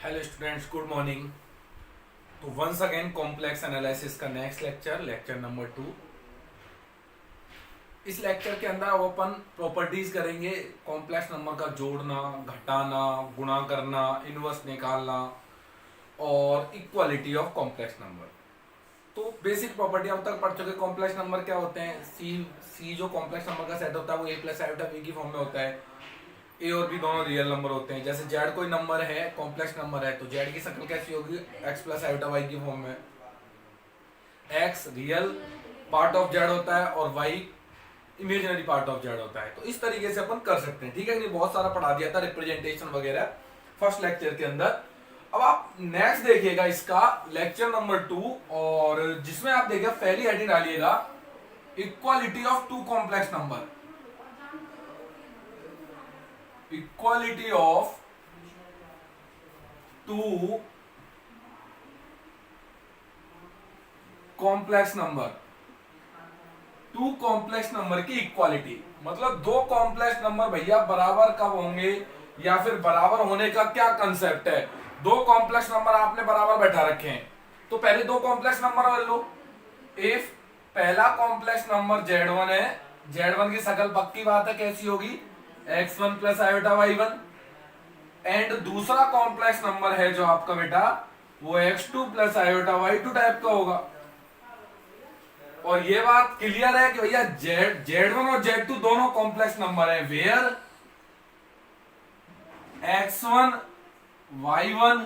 Hello students, good morning. तो once again complex analysis का next lecture number 2। इस lecture के अंदर अब अपन प्रॉपर्टीज करेंगे कॉम्प्लेक्स नंबर का जोड़ना, घटाना, गुणा करना, इनवर्स निकालना और इक्वालिटी ऑफ कॉम्प्लेक्स नंबर। तो बेसिक प्रॉपर्टी अब तक पढ़ चुके। कॉम्प्लेक्स नंबर क्या होते हैं? सी जो कॉम्प्लेक्स नंबर का सेट होता है वो ए प्लस आयोटा बी की फॉर्म में होता है। ए और बी दोनों रियल नंबर होते हैं। जैसे जेड कोई नंबर है, कॉम्प्लेक्स नंबर है, तो जेड की शक्ल कैसी होगी? एक्स प्लस आयोटा वाई की फॉर्म में। X real part of z होता है और y imaginary part of z होता है। तो इस तरीके से अपन कर सकते हैं, ठीक है। नहीं, बहुत सारा पढ़ा दिया था रिप्रेजेंटेशन वगैरह फर्स्ट लेक्चर के अंदर। अब आप नेक्स्ट देखिएगा इसका लेक्चर नंबर 2, और जिसमें आप देखिए पहली हेडिंग डालिएगा equality of two complex number. Equality of two complex number. Two complex number की इक्वालिटी मतलब दो कॉम्प्लेक्स नंबर भैया बराबर कब होंगे, या फिर बराबर होने का क्या कंसेप्ट है। दो कॉम्प्लेक्स नंबर आपने बराबर बैठा रखे हैं, तो पहले दो कॉम्प्लेक्स नंबर मान लो। इफ पहला कॉम्प्लेक्स नंबर z1 है, z1 की शकल पक्की बात है कैसी होगी? x1 plus iota y1। And दूसरा कॉम्प्लेक्स नंबर है जो आपका बेटा वो x2 plus iota y2 type का होगा। और ये बात क्लियर है कि भैया z1 और z2 दोनों कॉम्प्लेक्स नंबर है। Where x1 y1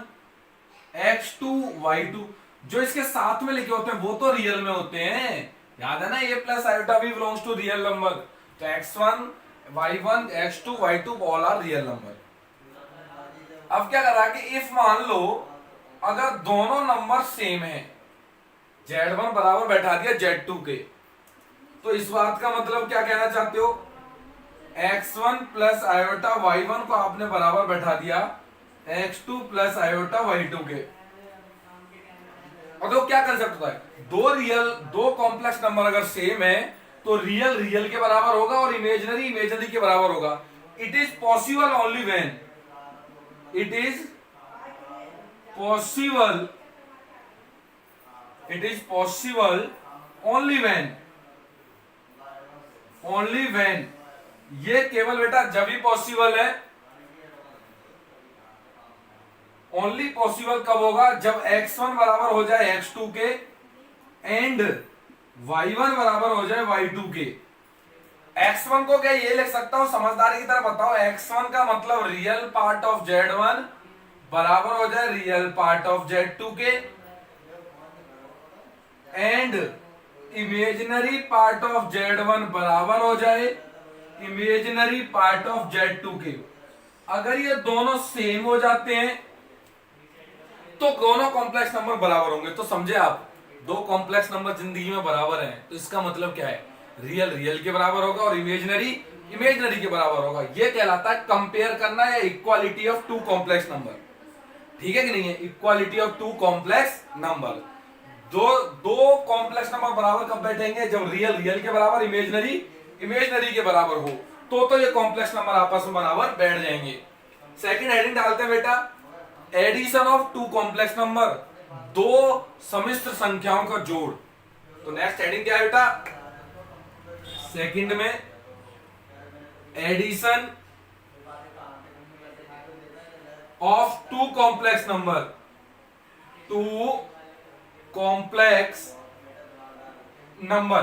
x2 y2 जो इसके साथ में लिखे होते हैं वो तो रियल में होते हैं। याद है ना, a प्लस आयोटा भी बिलोंग्स टू रियल नंबर। तो x1 y1 x2 y2 all are real number. अब क्या करा कि इफ मान लो अगर दोनों नंबर सेम है, z1 बराबर बैठा दिया z2 के, तो इस बात का मतलब क्या कहना चाहते हो? x1 प्लस आयोटा y1 को आपने बराबर बैठा दिया x2 प्लस आयोटा y2 के। और तो क्या कंसेप्ट होता है? दो कॉम्प्लेक्स नंबर अगर सेम है तो रियल रियल के बराबर होगा और इमेजिनरी इमेजिनरी के बराबर होगा। It is possible only when it is possible only when ये केवल बेटा जब ही पॉसिबल है। ओनली पॉसिबल कब होगा? जब x1 बराबर हो जाए x2 के एंड y1 बराबर हो जाए y2 के। x1 को क्या ये लिख सकता हूं समझदारी की तरह बताओ? x1 का मतलब रियल पार्ट ऑफ z1 बराबर हो जाए रियल पार्ट ऑफ z2 के and imaginary part of z1 बराबर हो जाए इमेजिनरी पार्ट ऑफ z2 के। अगर ये दोनों सेम हो जाते हैं तो दोनों कॉम्प्लेक्स नंबर बराबर होंगे। तो समझे आप, दो कॉम्प्लेक्स नंबर जिंदगी में बराबर हैं तो इसका मतलब क्या है? रियल रियल के बराबर होगा और इमेजिनरी इमेजिनरी के बराबर होगा। यह कहलाता है कंपेयर करना या equality of two complex number. ठीक है कि नहीं है? Equality of two complex number. दो कॉम्प्लेक्स नंबर बराबर कब बैठेंगे? जब रियल रियल के बराबर इमेजिनरी इमेजिनरी के बराबर हो, तो ये कॉम्प्लेक्स नंबर आपस में बराबर बैठ जाएंगे। सेकंड हेडिंग डालते हैं बेटा addition of two complex number, दो सम्मिश्र संख्याओं का जोड़। तो नेक्स्ट हेडिंग क्या है बेटा? सेकंड में addition of two complex number, two complex number,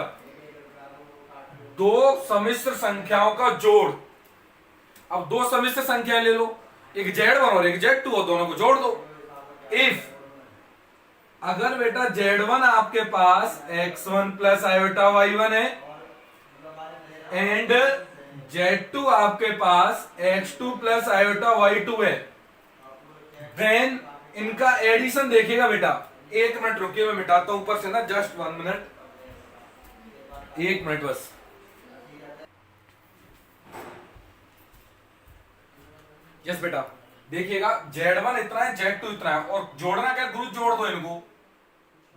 दो सम्मिश्र संख्याओं का जोड़। अब दो सम्मिश्र संख्या ले लो, एक z1 और एक z2 और दोनों को जोड़ दो। इफ अगर बेटा z1 आपके पास x1 प्लस आयोटा y1 है एंड z2 आपके पास x2 प्लस आयोटा y2 है, देन इनका एडिशन देखिएगा बेटा। एक मिनट रुकिए, मैं मिटाता हूं ऊपर से ना, जस्ट 1 मिनट, 1 मिनट बस। यस बेटा देखिएगा, z1 इतना है, z2 इतना है, और जोड़ना क्या? ग्रुप जोड़ दो इनको।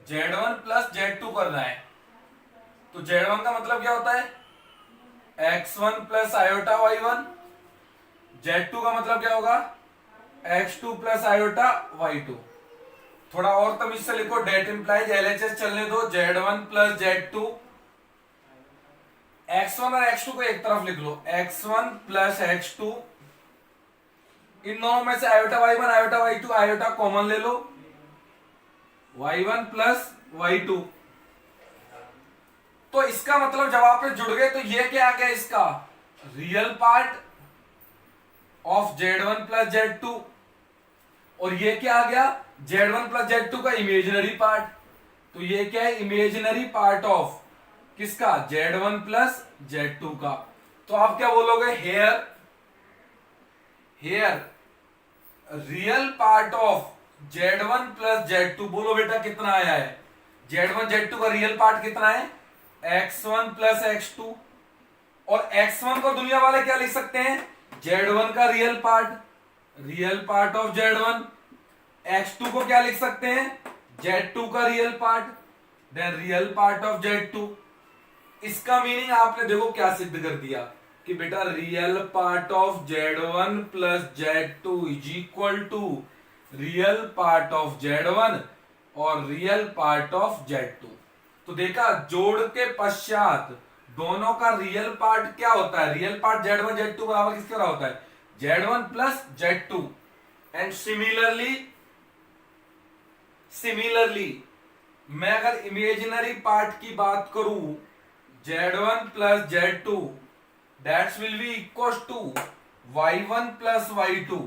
z1 प्लस z2 करना है, तो z1 का मतलब क्या होता है? x1 plus iota y1। z2 का मतलब क्या होगा? x2 plus iota y2। थोड़ा और तमीज से लिखो, डेट इंप्लाइज एलएचएस चलने दो, z1 प्लस z2, x1 और x2 को एक तरफ लिख लो, x1 प्लस x2, इन दोनों में से iota y1 iota y2 iota common ले लो, y1 प्लस y2। तो इसका मतलब जब आप जुड़ गए तो ये क्या आ गया, इसका real part of z1 plus z2, और ये क्या आ गया, z1 प्लस z2 का इमेजिनरी पार्ट। तो ये क्या है, इमेजिनरी पार्ट ऑफ किसका, z1 प्लस z2 का। तो आप क्या बोलोगे, here real part of z1 plus z2। बोलो बेटा कितना आया है, z1 z2 का रियल पार्ट कितना है, x1 प्लस x2। और x1 को दुनिया वाले क्या लिख सकते हैं, z1 का real part of z1। x2 को क्या लिख सकते हैं, z2 का real part, then real part of z2। इसका मीनिंग आपने देखो क्या सिद्ध कर दिया कि बेटा real part of z1 plus z2 is equal to real part of z1 और रियल पार्ट ऑफ z2। तो देखा, जोड़ के पश्चात दोनों का रियल पार्ट क्या होता है, रियल पार्ट z1 z2 बराबर किसके बराबर होता है, z1 plus z2। And similarly मैं अगर इमेजिनरी पार्ट की बात करूं, z1 plus z2 that's will be equal to y1 plus y2।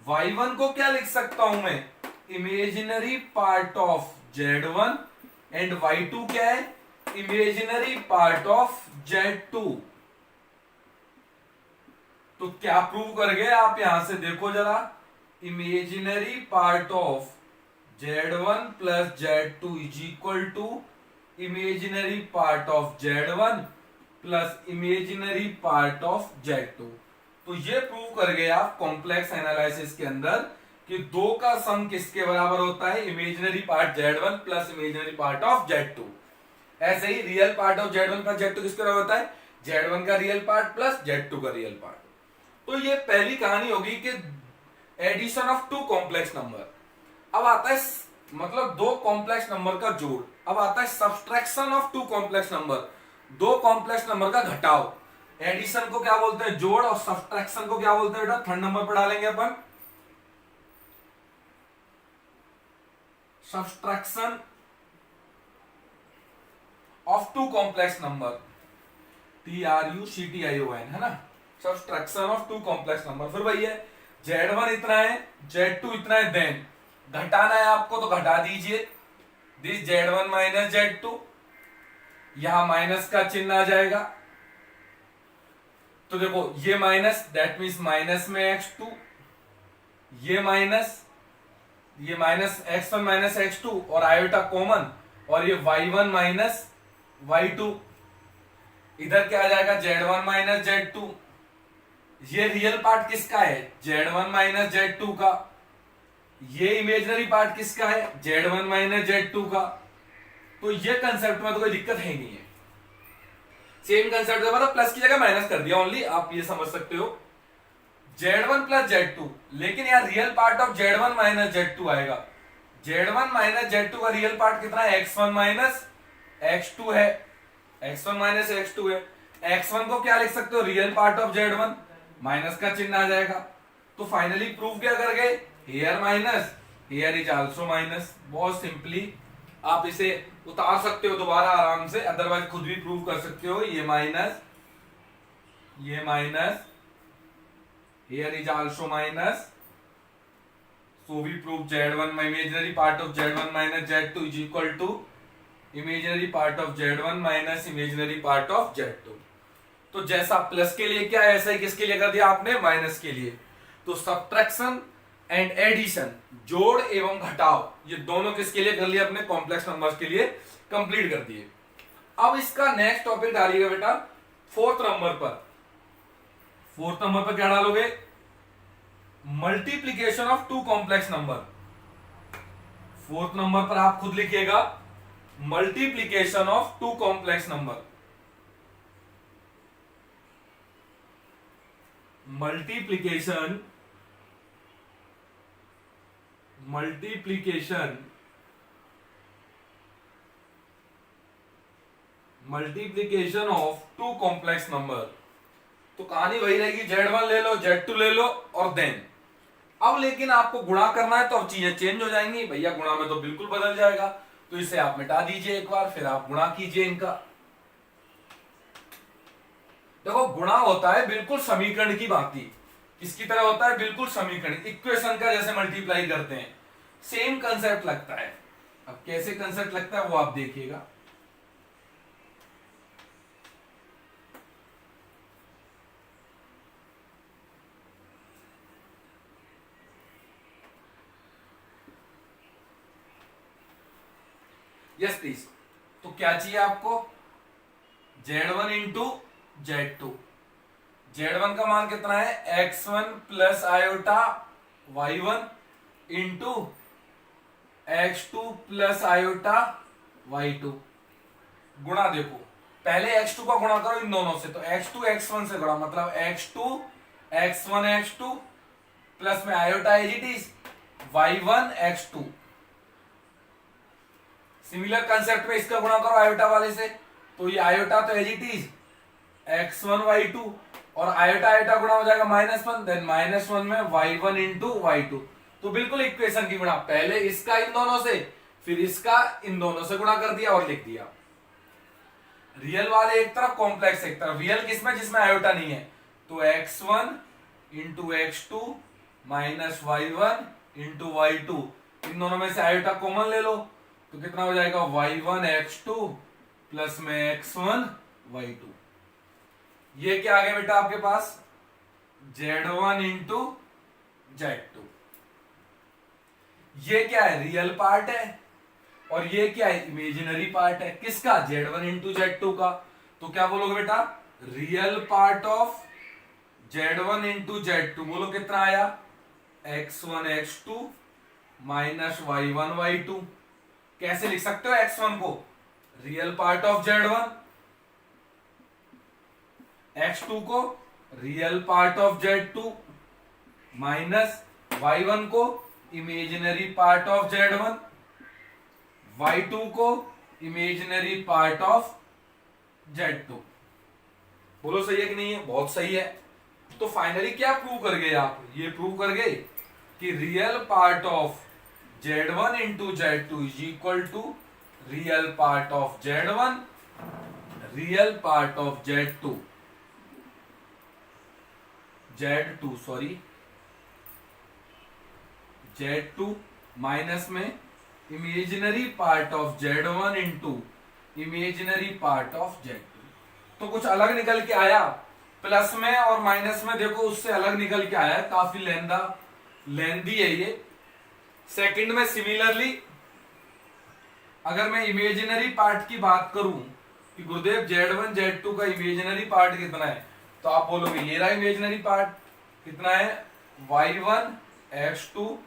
y1 को क्या लिख सकता हूं मैं, imaginary part of z1, and y2 क्या है, इमेजिनरी पार्ट ऑफ z2। तो क्या प्रूव कर गए आप, यहां से देखो जरा, imaginary part of z1 plus z2 is equal to imaginary part of z1 plus imaginary part of z2। तो ये प्रूव कर गए आप कॉम्प्लेक्स एनालिसिस के अंदर कि दो का सम किसके बराबर होता है, imaginary part z1 plus imaginary part of z2। ऐसे ही real part of z1 plus z2 किसके बराबर होता है, z1 का रियल पार्ट प्लस z2 का रियल पार्ट। तो ये पहली कहानी होगी कि addition of two complex number. अब आता है मतलब दो कॉम्प्लेक्स नंबर का जोड़। अब आता है subtraction of two complex number, दो कॉम्प्लेक्स नंबर का घटाव। एडिशन को क्या बोलते हैं, जोड़, और सब्सट्रैक्शन को क्या बोलते हैं बेटा, थर्ड नंबर पर डालेंगे अपन, subtraction of two complex number, TRUCTION, है ना, subtraction of two complex number. फिर भैया z1 इतना है, z2 इतना है, देन घटाना है आपको तो घटा दीजिए, दिस z1 माइनस z2, यहां माइनस का चिन्ह आ जाएगा। तो देखो ये माइनस, दैट मीन्स माइनस में x2, ये माइनस x1 माइनस x2 और आयोटा कॉमन, और ये y1 माइनस y2, इधर क्या आ जाएगा, z1 माइनस z2। ये रियल पार्ट किसका है, z1 माइनस z2 का। ये इमेजिनरी पार्ट किसका है, z1 माइनस z2 का। तो ये कंसेप्ट में तो कोई दिक्कत है नहीं है, सेम कंसेप्ट है, मतलब प्लस की जगह माइनस कर दिया ओनली, आप ये समझ सकते हो z1 प्लस z2। लेकिन यार real part of z1 minus z2 आएगा, z1 माइनस z2 का रियल पार्ट कितना है, x1 माइनस x2 है, x1 माइनस x2 है। x1 को क्या लिख सकते हो, real part of z1, minus का चिन्ह आ जाएगा। तो फाइनली प्रूव क्या कर गए, here minus here is also minus. बहुत सिंपली आप इसे उतार सकते हो दोबारा आराम से, अदरवाइज खुद भी प्रूव कर सकते हो, ये minus here is also minus. So we prove z1 imaginary part of z1 minus z2 is equal to imaginary part of z1 minus imaginary part of z2। तो जैसा प्लस के लिए क्या है, ऐसा ही किसके लिए कर दिया आपने, माइनस के लिए। तो सब्ट्रैक्शन एंड एडिशन, जोड़ एवं घटाव, ये दोनों किसके लिए कर लिया अपने, कॉम्प्लेक्स नंबर्स के लिए कंप्लीट कर दिए। अब इसका नेक्स्ट टॉपिक डालिएगा बेटा फोर्थ नंबर पर। फोर्थ नंबर पर क्या डालोगे, multiplication of two complex number. Fourth number पर आप खुद लिखिएगा multiplication of two complex number. Multiplication multiplication of two complex number. तो कहानी वही रहेगी, Z1 ले लो, Z2 ले लो और देन अब लेकिन आपको गुणा करना है तो अब चीजें चेंज हो जाएंगी भैया, गुणा में तो बिल्कुल बदल जाएगा। तो इसे आप मिटा दीजिए एक बार, फिर आप गुणा कीजिए इनका। देखो गुणा होता है बिल्कुल समीकरण की भांति, किसकी तरह होता है, बिल्कुल समीकरण, इक्वेशन का जैसे मल्टीप्लाई करते हैं, सेम कंसेप्ट लगता है। अब कैसे कंसेप्ट लगता है वो आप देखिएगा। Yes please. तो क्या चाहिए आपको, Z1 इंटू Z2। Z1 का मान कितना है, x1 plus iota y1 into x2 plus iota y2। गुणा देखो, पहले x2 का गुणा करो इन दोनों से, तो x2 x1 से गुणा, मतलब x2 x1 x2 प्लस में iota as it is y1 x2। Similar concept में इसका गुणा करो आयोटा वाले से, तो ये आयोटा तो as it is x1 y2 और आयोटा आयोटा गुणा हो जाएगा -1, देन -1 में y1 इंटू y2। तो बिल्कुल इक्वेशन की गुणा, पहले इसका इन दोनों से, फिर इसका इन दोनों से गुणा कर दिया और लिख दिया। रियल वाले एक तरफ, कॉम्प्लेक्स एक तरफ। रियल किसमें, जिसमें आयोटा नहीं है, तो x1 into x2 minus y1 into y2, इन दोनों में से आयोटा कॉमन ले लो, तो कितना हो जाएगा y1 x2 प्लस में x1 y2। ये क्या आ गया बेटा आपके पास, Z1 इंटू Z2। ये क्या है, रियल पार्ट है, और ये क्या है, इमेजिनरी पार्ट है। किसका, Z1 इंटू Z2 का। तो क्या बोलोगे बेटा, real part of Z1 into Z2, बोलो कितना आया, x1 x2 minus y1 y2। कैसे लिख सकते हो x1 को, real part of Z1, x2 को real part of Z2 minus y1 को imaginary part of Z1, y2 को इमेजिनरी पार्ट ऑफ Z2। बोलो सही है कि नहीं है, बहुत सही है। तो फाइनली क्या प्रूव कर गए आप, ये प्रूव कर गए कि real part of Z1 into Z2 is equal to real part of Z1 real part of Z2 Z2 minus में imaginary part of Z1 into imaginary part of Z2। तो कुछ अलग निकल के आया, प्लस में और माइनस में देखो उससे अलग निकल के आया, काफी लेंदी है ये। सेकंड में सिमिलरली अगर मैं इमेजिनरी पार्ट की बात करूं कि गुरुदेव Z1 Z2 का इमेजिनरी पार्ट कितना है, तो आप बोलोगे ये रहा इमेजिनरी पार्ट, कितना है y1 x2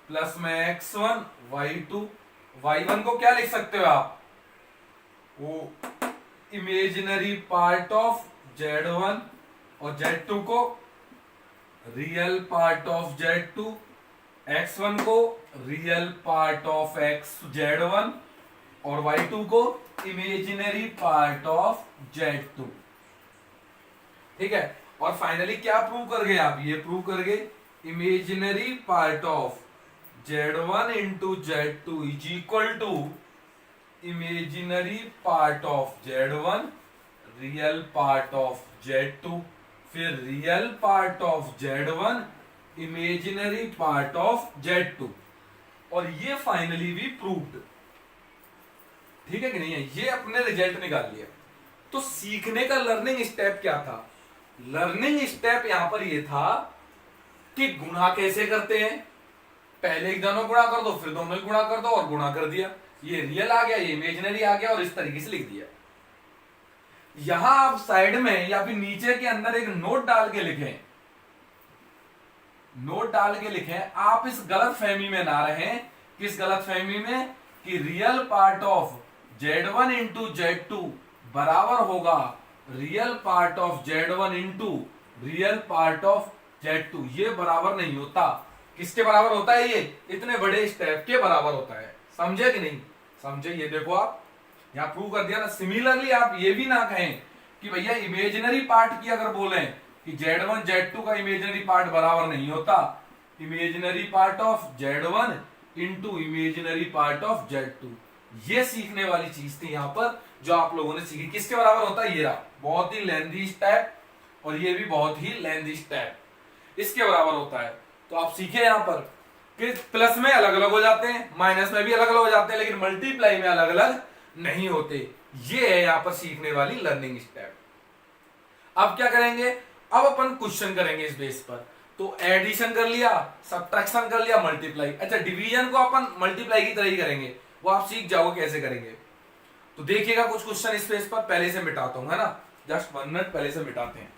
प्लस में x1 y2। y1 को क्या लिख सकते हो आप, वो इमेजिनरी पार्ट ऑफ Z1 और Z2 को real part of Z2, x1 को रियल पार्ट ऑफ Z1 और y2 को इमेजिनरी पार्ट ऑफ Z2। ठीक है, और फाइनली क्या प्रूव कर गए आप, ये प्रूव कर गए imaginary part of Z1 into Z2 is equal to imaginary part of Z1 real part of Z2, फिर real part of Z1 imaginary part of Z2, और ये फाइनली भी प्रूव्ड। ठीक है कि नहीं है, ये अपने रिजल्ट निकाल लिया। तो सीखने का लर्निंग स्टेप क्या था, लर्निंग स्टेप यहां पर ये था कि गुणा कैसे करते हैं, पहले एक दोनों गुणा कर दो, फिर दोनों ही गुणा कर दो और गुणा कर दिया, ये रियल आ गया, ये इमेजिनरी आ गया, और इस तरीके से लिख दिया। यहां आप साइड में या फिर नीचे के अंदर एक नोट डाल के लिखें, नोट डाल के लिखें, आप इस गलत फहमी में ना रहें। किस गलत फहमी में, कि real part of Z1 into Z2 बराबर होगा real part of Z1 into real part of Z2। ये बराबर नहीं होता। किसके बराबर होता है? ये इतने बड़े स्टेप के बराबर होता है। समझे कि नहीं समझे? ये देखो आप यहाँ प्रूव कर दिया ना। सिमिलरली आप ये भी ना कहें कि भैया इमेजिनरी पार्ट की अगर बोले कि Z1 Z2 का इमेजिनरी पार्ट बराबर नहीं होता, imaginary part of Z1 into imaginary part of Z2, ये सीखने वाली चीज थी यहाँ पर जो आप लोगों ने सीखी। किसके बराबर होता है? ये रहा, बहुत ही लेंथी स्टेप, और ये भी बहुत ही लेंथी स्टेप, इसके बराबर होता है। तो आप सीखे यहाँ पर कि प्लस में अलग अलग हो जाते हैं, माइनस में भी अलग अलग हो जाते हैं, लेकिन मल्टीप्लाई में अलग अलग नहीं होते। ये है यहाँ पर सीखने वाली लर्निंग स्टेप। अब क्या करेंगे? अब अपन क्वेश्चन करेंगे इस बेस पर। तो एडिशन कर लिया, सब्ट्रैक्शन कर लिया, मल्टीप्लाई। अच्छा, डिवीजन को अपन मल्टीप्लाई की तरह ही करेंगे, वो आप सीख जाओगे कैसे करेंगे। तो देखिएगा कुछ क्वेश्चन इस पेज पर, पहले से मिटाता हूं, है ना, जस्ट 1 मिनट पहले से मिटाते हैं।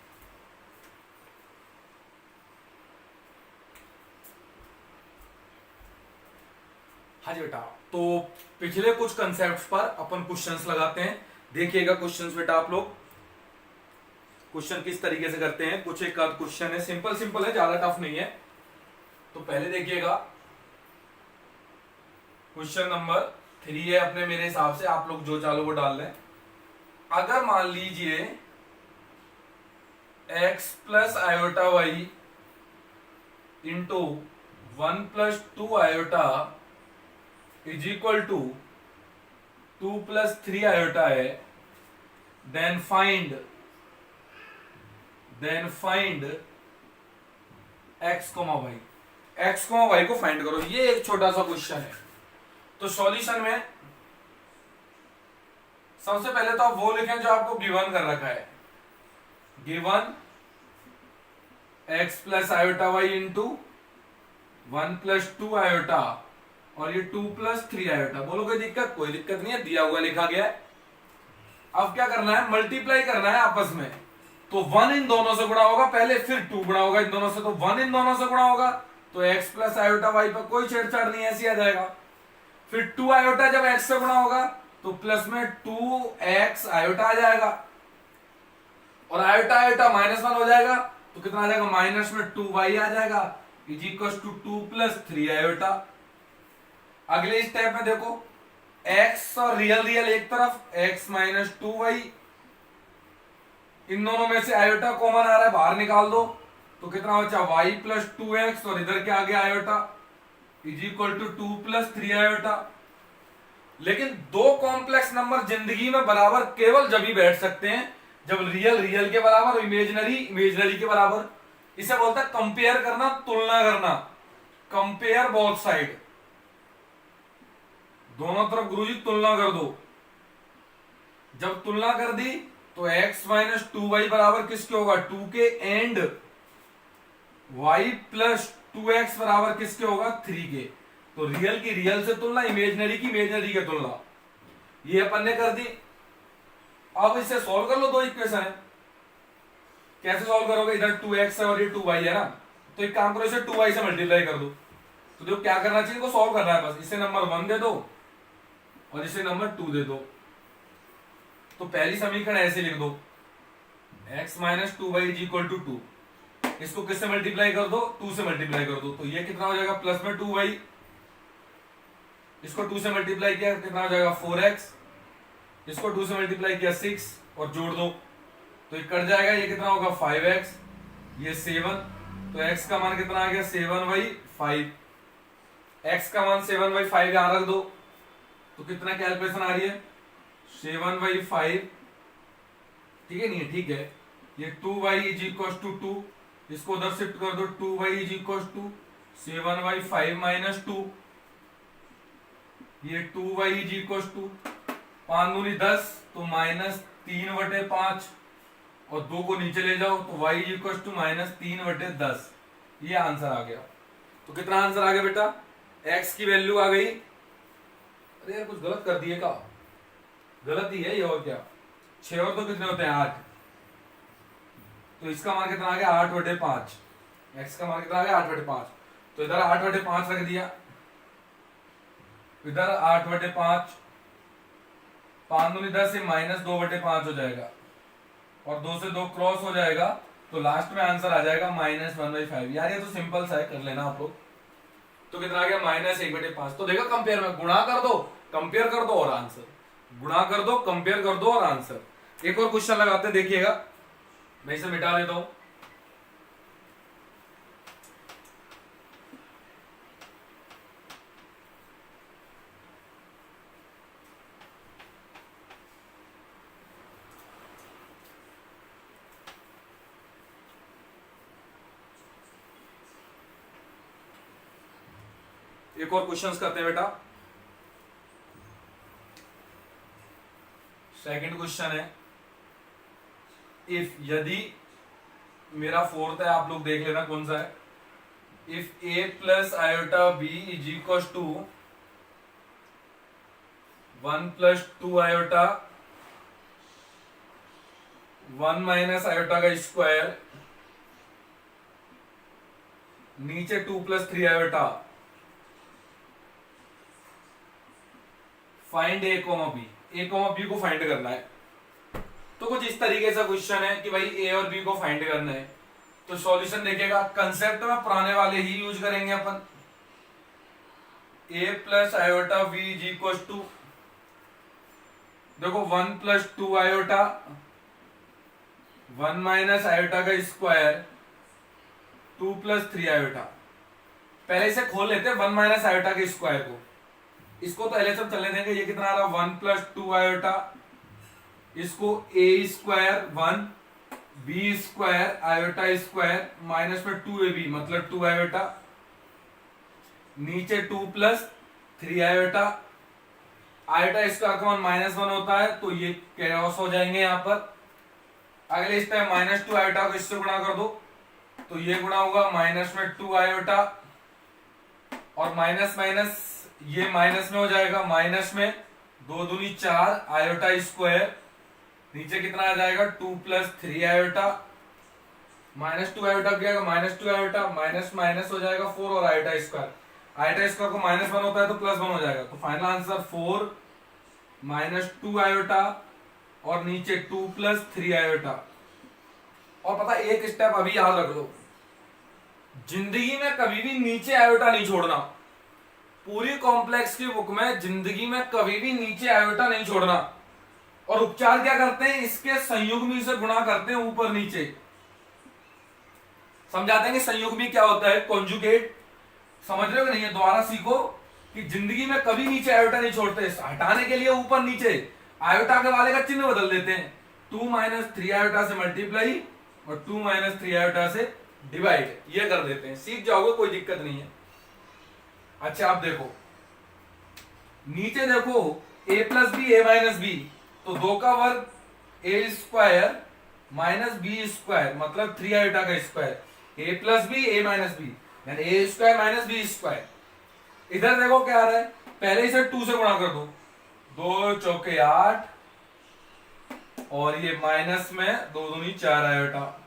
हाँ जी बेटा, तो पिछले कुछ कंसेप्ट पर अपन क्वेश्चंस लगाते हैं। देखिएगा क्वेश्चंस बेटा, आप लोग क्वेश्चन किस तरीके से करते हैं। कुछ एक आध क्वेश्चन है, सिंपल सिंपल है, ज्यादा टफ नहीं है। तो पहले देखिएगा क्वेश्चन नंबर 3 है अपने, मेरे हिसाब से आप लोग जो चालो वो डाल लें। अगर मान लीजिए x plus iota y into 1 plus 2 iota is equal to 2 plus 3 iota है, then find x, y। x, y को फाइंड करो। ये एक छोटा सा क्वेश्चन है। तो सॉल्यूशन में सबसे पहले तो आप वो लिखें जो आपको गिवन कर रखा है। Given x plus iota y into 1 plus 2 iota और ये 2 प्लस 3 आयोटा। बोलो कोई दिक्कत? कोई दिक्कत नहीं है, दिया हुआ लिखा गया है। अब क्या करना है? मल्टीप्लाई करना है आपस में। तो 1 इन दोनों से गुणा होगा पहले, फिर 2 गुणा होगा इन दोनों से, तो 1 इन दोनों से गुणा होगा, तो x प्लस आयोटा वाई पर कोई छेड़छाड़ नहीं, ऐसी आ जाएगा। फिर 2 आयोटा जब x से गुणा होगा तो प्लस में 2x आयोटा आ जाएगा, और आयोटा आयोटा -1 हो जाएगा, तो कितना आ जाएगा? माइनस में 2y आ जाएगा, is equal to 2 plus 3 iota. अगले स्टेप में देखो, x और रियल रियल एक तरफ, x माइनस 2y, इन दोनों में से आयोटा कॉमन आ रहा है, बाहर निकाल दो, तो कितना बचा? y प्लस 2x, और इधर क्या आ गया? Iota, is equal to 2 plus 3 iota. लेकिन दो कॉम्प्लेक्स नंबर जिंदगी में बराबर केवल जब ही बैठ सकते हैं जब रियल रियल के बराबर और इमेजिनरी इमेजिनरी के बराबर। इसे बोलता है कंपेयर करना, तुलना करना। कंपेयर बोथ साइड, दोनों तरफ गुरुजी तुलना कर दो। जब तुलना कर दी तो x माइनस 2y बराबर किसके होगा? 2 के, एंड y प्लस 2x बराबर किसके होगा? 3 के। तो रियल की रियल से तुलना, इमेजिनरी की इमेजिनरी की तुलना, ये अपन ने कर दी। अब इसे सॉल्व कर लो, दो इक्वेशन है। कैसे सॉल्व करोगे? इधर 2x है और ये 2y है ना, तो एक काम करो, इसे 2y से मल्टीप्लाई कर दो। तो देखो क्या करना चाहिए, इनको सॉल्व करना है बस। इसे नंबर 1 दे दो और इसे नंबर 2 दे दो। तो पहली समीकरण ऐसे लिख दो, x minus 2y is equal to 2। इसको किससे मल्टीप्लाई कर दो? 2 से मल्टीप्लाई कर दो। तो ये कितना हो जाएगा? प्लस में 2y, इसको 2 से मल्टीप्लाई किया कितना हो जाएगा? 4x, इसको 2 से मल्टीप्लाई किया 6, और जोड़ दो तो ये कट जाएगा। ये कितना होगा? 5x, ये 7, तो x का मान कितना आ गया? 7/5। x का मान 7/5 यहां रख दो, तो कितना कैलकुलेशन आ रही है? 7/5, ठीक है? नहीं ठीक है। ये 2y इज इक्वल टू 2, इसको उधर शिफ्ट कर दो, 2y is equal to 7/5 minus 2, ये 2y इज इक्वल टू 5 दूनी 10, तो -3/5, और 2 को नीचे ले जाओ तो y इज इक्वल टू -3/10। ये आंसर आ गया। तो कितना आंसर आ गया बेटा? x की वैल्यू आ गई। अरे यार कुछ गलत कर दिए का? गलत ही है ये, और क्या? 6 और 2 कितने होते हैं? 8। तो इसका मान कितना आ गया? 8/5। x का मान कितना आ गया? 8/5। तो इधर 8/5 रख दिया, इधर 8/5, 5 दूनी 10 से -2/5 हो जाएगा, और 2 से 2 क्रॉस हो जाएगा, तो लास्ट में आंसर आ जाएगा -1/5। यार ये तो सिंपल सा है, कर लेना आप लोग। तो कितना आ गया -1/5। तो देखो कंपेयर में गुणा कर दो, कंपेयर कर दो और आंसर, गुणा कर दो, कंपेयर कर दो और आंसर। एक और क्वेश्चन लगाते हैं, देखिएगा, मैं इसे मिटा देता हूं। एक और क्वेश्चंस करते हैं बेटा। सेकंड क्वेश्चन है, इफ, यदि, मेरा फोर्थ है, आप लोग देख लेना कौन सा है। If a plus iota b is equal to 1 plus 2 iota 1 minus iota का स्क्वायर, नीचे 2 plus 3 iota, find a comma b. A comma b को फाइंड करना है। तो कुछ इस तरीके से क्वेश्चन है कि भाई ए और बी को फाइंड करना है। तो सॉल्यूशन देखिएगा, कंसेप्ट में पुराने वाले ही यूज करेंगे अपन। A plus iota B is equal to, देखो 1 प्लस 2 आयोटा 1 माइनस आयोटा का स्क्वायर 2 प्लस 3 आयोटा। पहले इसे खोल लेते हैं 1 माइनस आयोटा के स्क्वायर को, इसको तो एलएचएम चलने देंगे। ये कितना आ रहा, 1 प्लस 2 आयोटा, इसको A square 1 B square iota square minus में 2ab मतलब 2 आयोटा, नीचे 2 प्लस 3 आयोटा। आयोटा स्क्वायर का मान -1 होता है तो ये कैंसिल हो जाएंगे यहाँ पर। अगले स्टेप -2 आयोटा को इससे गुणा कर दो, तो ये गुणा होगा माइनस में 2 आयोटा और माइनस माइनस ये माइनस में हो जाएगा, माइनस में 2 दूनी 4 आयोटा स्क्वायर, नीचे कितना आ जाएगा 2 प्लस 3 आयोटा, -2 आयोटा क्या -2 आयोटा, माइनस माइनस हो जाएगा 4 और आयोटा स्क्वायर। आयोटा स्क्वायर को -1 होता है तो +1 हो जाएगा। तो फाइनल आंसर 4 -2 आयोटा और नीचे 2 प्लस 3 आयोटा। और पता एक स्टेप अभी याद रख लो, जिंदगी में कभी भी नीचे आयोटा नहीं छोड़ना। पूरी कॉम्प्लेक्स की बुक में जिंदगी में कभी भी नीचे आयोटा नहीं छोड़ना। और उपचार क्या करते हैं, इसके संयुग्मी से गुणा करते हैं ऊपर नीचे। समझाते हैं कि संयुग्मी क्या होता है, कॉन्जुगेट। समझ रहे हो कि नहीं है, दोबारा सीखो कि जिंदगी में कभी नीचे आयोटा नहीं छोड़ते। हटाने के लिए ऊपर नीचे आयोटा के वाले का चिन्ह बदल देते हैं, 2 माइनस 3 आयोटा से मल्टीप्लाई और 2 माइनस 3 आयोटा से डिवाइड, ये कर देते हैं। सीख जाओगे, कोई दिक्कत नहीं है। अच्छा आप देखो नीचे, देखो a plus b a minus b, तो 2 का वर्ग a square minus b square मतलब 3 आयोटा का square, a plus b a minus b यानी a square minus b square. इधर देखो क्या आ रहा है, पहले इसे 2 से गुणा कर दो, 2 चौके 8 और ये माइनस में 2 दूनी 4 आयोटा,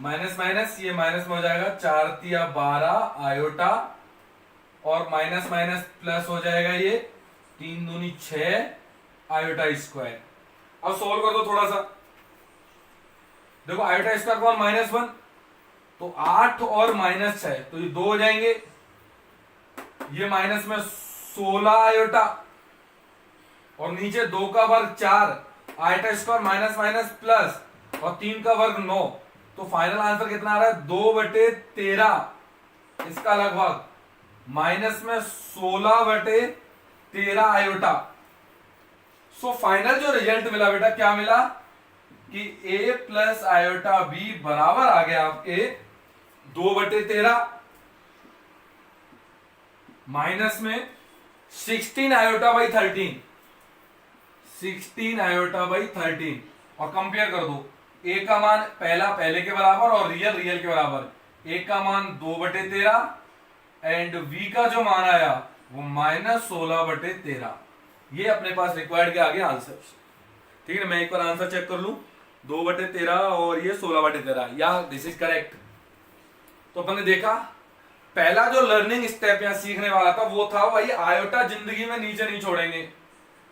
माइनस माइनस ये माइनस में हो जाएगा 4 तिया 12 आयोटा और माइनस माइनस प्लस हो जाएगा, ये 3 दूनी 6 आयोटा स्क्वायर। अब सोल्व कर दो थोड़ा सा, देखो आयोटा स्क्वायर का मान -1 तो 8 और -6 तो ये 2 हो जाएंगे, ये माइनस में 16 आयोटा और नीचे 2 का वर्ग 4 iota square minus minus plus और 3 का वर्ग 9। तो फाइनल आंसर कितना आ रहा है 2/13, इसका लगभग माइनस में 16/13 आयोटा। सो फाइनल जो रिजल्ट मिला बेटा क्या मिला कि a प्लस आयोटा b बराबर आ गया आपके 2/13 माइनस में 16 आयोटा बाई 13, 16 आयोटा बाई 13। और कंपेयर कर दो, a का मान पहला पहले के बराबर और रियल रियल के बराबर, a का मान 2/13 एंड v का जो मान आया वो -16/13। ये अपने पास रिक्वायर्ड के आगे आंसर। ठीक है, मैं एक बार आंसर चेक कर लूं, 2/13 और ये 16/13, या दिस इज करेक्ट। तो अपन ने देखा पहला जो लर्निंग स्टेप या सीखने वाला था वो था भाई आयोटा जिंदगी में नीचे नहीं छोड़ेंगे,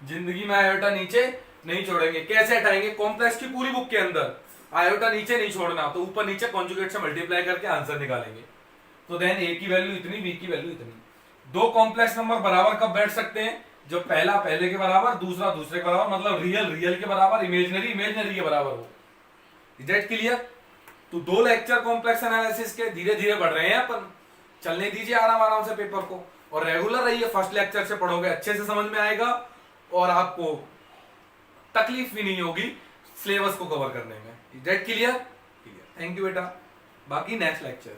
जिंदगी में आयोटा नीचे नहीं छोड़ेंगे। कैसे हटाएंगे, कॉम्प्लेक्स की पूरी बुक के अंदर आयोटा नीचे नहीं छोड़ना, तो ऊपर नीचे कॉन्जुगेट से मल्टीप्लाई करके आंसर निकालेंगे। तो देन ए की वैल्यू इतनी, बी की वैल्यू इतनी। दो कॉम्प्लेक्स नंबर बराबर कब बैठ सकते हैं? जो पहला पहले के बराबर, दूसरा दूसरे के बराबर, मतलब रियल रियल के बराबर, इमेजिनरी इमेजिनरी के बराबर हो। That clear? तो 2 लेक्चर कॉम्प्लेक्स एनालिसिस के धीरे धीरे बढ़ रहे हैं अपन, चलने दीजिए आराम आराम से पेपर को, और रेगुलर रहिए। फर्स्ट लेक्चर से पढ़ोगे अच्छे से समझ में आएगा और आपको तकलीफ भी नहीं होगी सिलेबस को कवर करने में। That clear? थैंक यू बेटा। बाकी नेक्स्ट लेक्चर